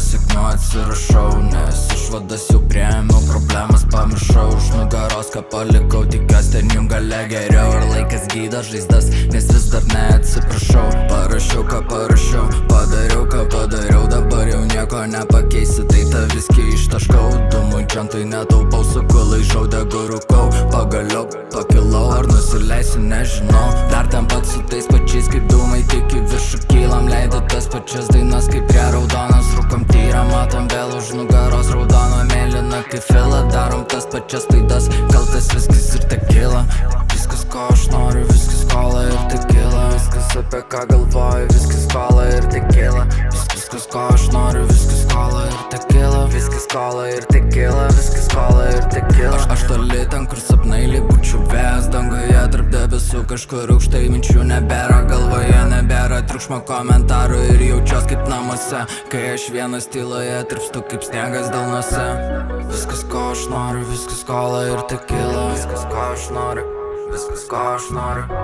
nesėkmių atsirašau, nes išvadas jau priėmiau, problemas pamiršau, už nugaros ką palikau, tikiuosi ten jum gale geriau. Ir laikas gydo žaizdas, nes vis dar neatsiprašau. Parašiau ką parašiau, padariau ką padariau, dabar jau nieko nepakeisi, tai tą viskį ištaškau. Dūmų džentui netaupau, suku laižau, degu rūkau, pagaliau pakilau, ar nusileisiu nežinau. Dar ten pat su tais pačiais kaip dūmai, tik į viršų kylam, leido tas pačias dainas kaip prie raudonos, rūkom tyrą, matom vėl už nugaros raudono mėlyna kaip fila, darom tas pačias klaidas, kaltas viskas ir tekila. Viskas ko aš noriu, viskas kola ir tekila, viskas apie ką galvoju, viskas kola ir tekila. Viskas ko aš noriu, viskas kola ir tekila, viskas kola ir tekila, viskas kola ir tekila. Aš toli ten, kur sapnai lyg būčiau vėjas danguje, tarp debesų kažkur aukštai, minčių nebėra galvoje, nebėra triukšmo komentarų ir jaučiuos kaip namuose, kai aš vienas tyloje tirpstu kaip sniegas delnuose. Viskas ko aš noriu, viskas kola ir tekila, viskas ko aš noriu, viskas ko aš noriu,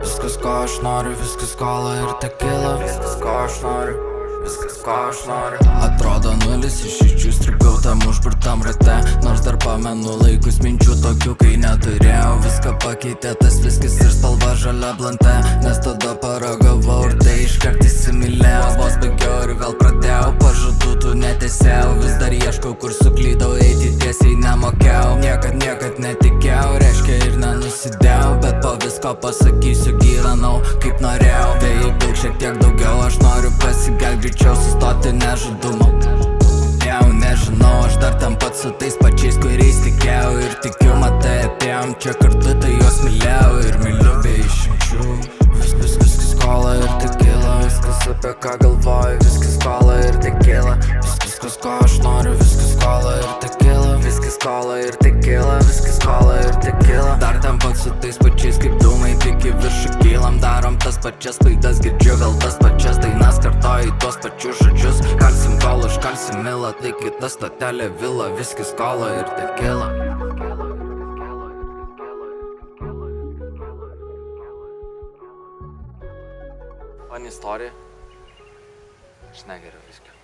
viskas ko aš noriu, viskas kola ir tekila, viskas ko aš noriu, viskas ko aš noriu. Atrodo nulis išeičių, strigau tam užburtam rate, nors dar pamenu laikus minčių tokių, kai neturėjau. Viską pakeitė tas viskas ir spalva žalia blante, nes tada paragavau ir tai iškart įsimylėjau. Vos baigiau ir vėl pradėjau, pažadų tų netesėjau, vis dar ieškau kur suklydau, eiti tiesiai nemokėjau. Niekad netikėjau, reiškia ir nenusidėjau, bet po visko pasakysiu, gyvenau kaip norėjau. Vėjai daug, šiek tiek daugiau, aš noriu pasigelt greičiau, sustoti nežadumo. Jau nežinau, aš dar ten pat su tais pačiais, kuriais tikėjau ir tikiu, matai atėjom čia kartu, tai juos mylėjau ir myliu be išimčių. Viskas kola ir tekila, viskas apie ką galvoju, viskas kola ir tekila. Viskas ko aš noriu, viskas kola ir tekila, viskas kola ir tekila, viskas kola ir tekila. Dar ten pat su tais pačiais kaip dūmai, tik į viršų kylam, darom tas pačias klaidas, girdžiu vėl tas pačias dainas, kartoju tuos pačius žodžius. Kalsim kol užkalsim milą, tai kita stotelė vila, viskas kola ir tekila. Man istorija, aš negeriu viskio.